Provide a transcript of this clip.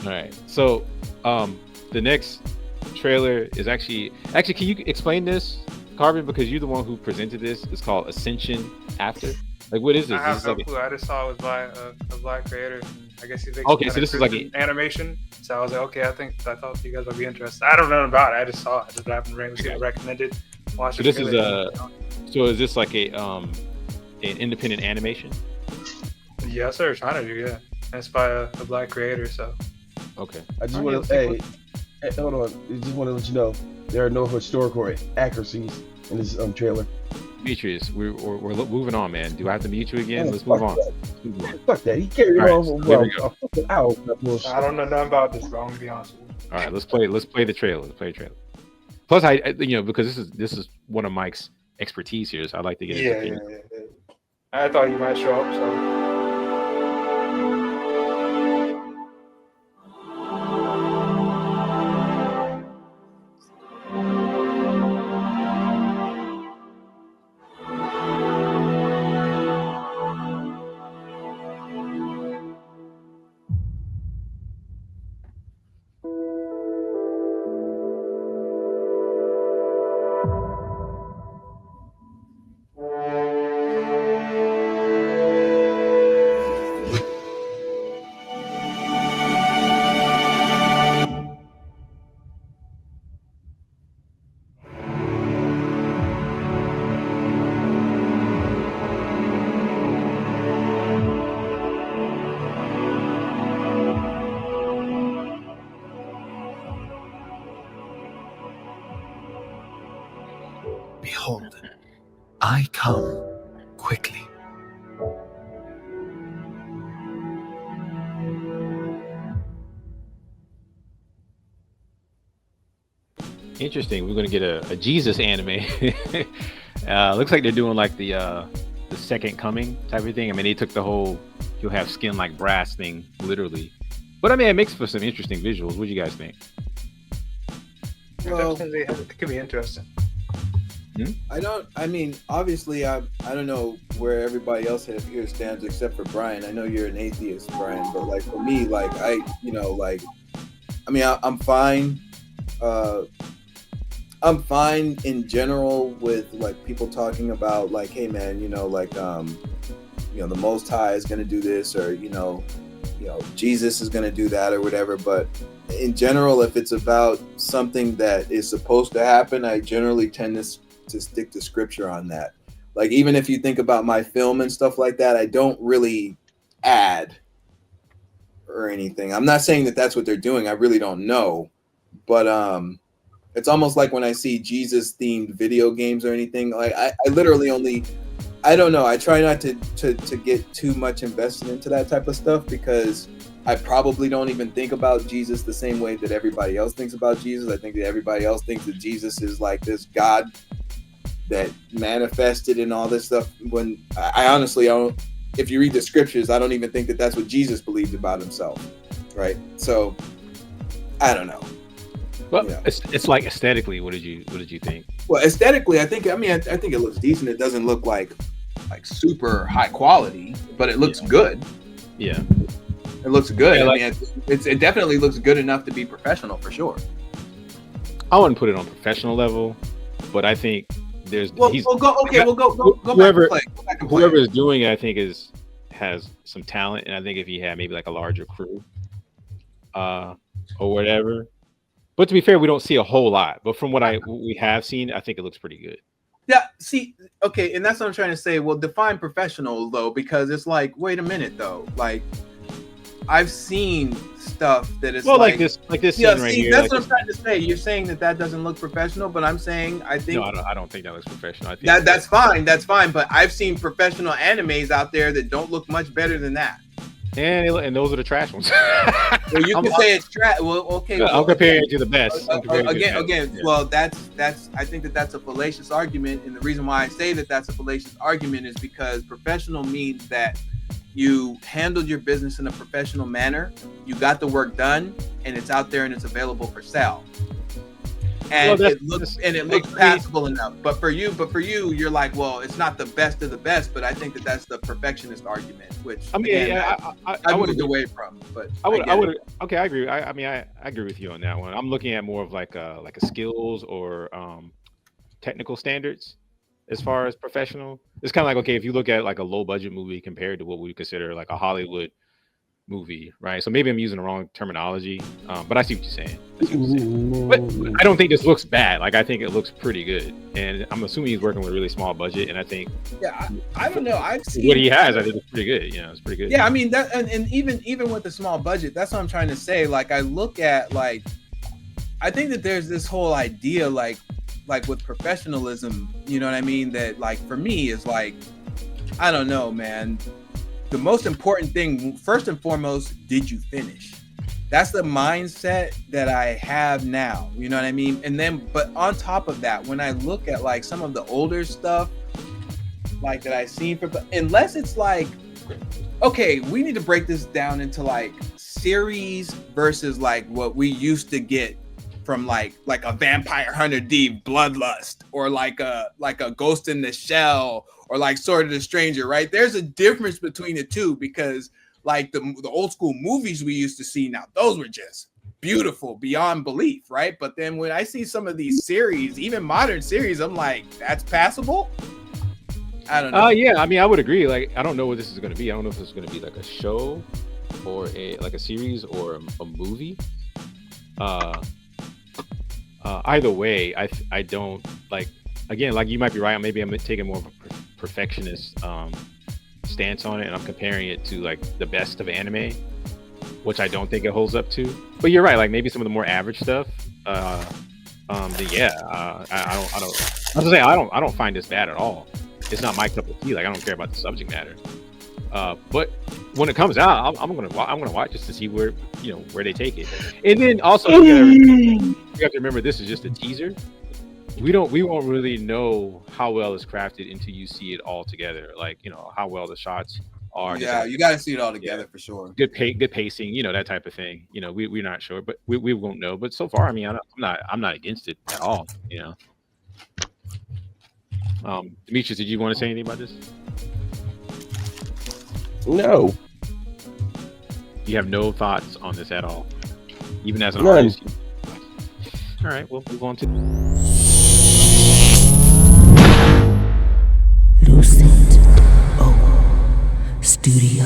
All right. So, the next trailer is actually. Can you explain this, Carbon? Because you're the one who presented this. It's called Ascension. After, like, what is I this? This have is no like clue. I just saw it was by a black creator. I guess he's making some okay. kind So of this is like Christian animation. So I was like, okay, I thought you guys would be interested. I don't know about it. I just saw it. I just happened to randomly see it recommended. Watch so the this is trailer. so is this like a an independent animation? Yes, sir. Trying to do, yeah. And it's by a black creator, so. Okay. I just All right, want to, hey, hold on. I just want to let you know there are no historical accuracies in this trailer. Demetrius, we're moving on, man. Do I have to mute you again? Oh, Let's move on. Fuck that. He carried All right, on so well. there we go. I don't know nothing about this, bro. I'm gonna be honest with you. All right, let's play the trailer. Let's play the trailer. Plus, I because this is one of Mike's expertise here, so I'd like to get his Yeah. opinion. I thought you might show up, so. Behold, I come quickly. Interesting. We're gonna get a Jesus anime. Looks like they're doing like the second coming type of thing. I mean, they took the whole you'll have skin like brass thing literally, but I mean, it makes for some interesting visuals. What do you guys think? Well, It could be interesting. I mean, obviously, I don't know where everybody else here stands except for Brian. I know you're an atheist, Brian, but like for me, like I'm fine. I'm fine in general with like people talking about like, hey man, the Most High is gonna do this, or Jesus is gonna do that, or whatever. But in general, if it's about something that is supposed to happen, I generally tend to stick to scripture on that. Like even if you think about my film and stuff like that, I don't really add or anything. I'm not saying that that's what they're doing. I really don't know, but it's almost like when I see Jesus themed video games or anything, like I literally only, I don't know, I try not to get too much invested into that type of stuff because I probably don't even think about Jesus the same way that everybody else thinks about Jesus. I think that everybody else thinks that Jesus is like this God that manifested and all this stuff, when I honestly don't. If you read the scriptures, I don't even think that that's what Jesus believed about himself, right? So I don't know. Well, it's like aesthetically, what did you think? Well, aesthetically, I think it looks decent. It doesn't look like super high quality, but it looks good. Yeah, it looks good. Yeah, I mean, it definitely looks good enough to be professional for sure. I wouldn't put it on professional level, but I think there's go whoever back and play. Whoever is doing it, I think has some talent, and I think if he had maybe like a larger crew, or whatever. But to be fair, we don't see a whole lot. But from what we have seen, I think it looks pretty good. Yeah. See, okay, and that's what I'm trying to say. Well, define professional though, because it's like, wait a minute though, like I've seen stuff that is like this scene right here. That's what I'm trying to say. You're saying that doesn't look professional, but I'm saying I think I don't think that looks professional. I think that's fine. That's fine. But I've seen professional animes out there that don't look much better than that. And those are the trash ones. Well, you can say it's trash. Well, okay. I'm comparing it to the best. Well, that's. I think that's a fallacious argument, and the reason why I say that that's a fallacious argument is because professional means that you handled your business in a professional manner, you got the work done, and it's out there and it's available for sale. and Well, it looks passable enough. But for you, you're like, well, it's not the best of the best. But I think that's the perfectionist argument, which I mean, again, I would moved away from. But I get would. it. Okay, I agree. I mean, I agree with you on that one. I'm looking at more of like a skills or technical standards as far as professional. It's kind of like, okay, if you look at like a low budget movie compared to what we consider like a Hollywood movie, right? So maybe I'm using the wrong terminology, but I see what you're saying. But I don't think this looks bad. Like, I think it looks pretty good, and I'm assuming he's working with a really small budget. And I think, yeah, I don't know. I've seen what he has. I think it's pretty good. You know, it's pretty good. Yeah, I mean that, and even with the small budget, that's what I'm trying to say. Like, I look at like, I think that there's this whole idea like with professionalism. You know what I mean? That like for me is like, I don't know, man. The most important thing, first and foremost, did you finish? That's the mindset that I have now. You know what I mean? And then, but on top of that, when I look at like some of the older stuff, like that I've seen, unless it's like, okay, we need to break this down into like series versus like what we used to get from like a Vampire Hunter D Bloodlust, or like a Ghost in the Shell, or like Sword of the Stranger, right? There's a difference between the two, because like the old school movies we used to see, now those were just beautiful beyond belief, right? But then when I see some of these series, even modern series, I'm like, that's passable. I don't know. Yeah, I mean, I would agree. Like, I don't know what this is going to be. I don't know if this is going to be like a show or a series or a movie. Either way, I don't like. Again, like, you might be right. Maybe I'm taking more of a perfectionist stance on it, and I'm comparing it to like the best of anime, which I don't think it holds up to. But you're right. Like, maybe some of the more average stuff. Then yeah, I don't find this bad at all. It's not my cup of tea. Like, I don't care about the subject matter. But when it comes out, I'm gonna watch just to see where they take it. And then also, you have to remember, this is just a teaser. We won't really know how well it's crafted until you see it all together. Like, how well the shots are. Yeah, you got to see it all together for sure. Good pacing, that type of thing. We're not sure, but we won't know. But so far, I mean, I'm not against it at all. Demetrius, did you want to say anything about this? No. You have no thoughts on this at all, even as an None. artist. All right, we'll move on to Lucid O Studio.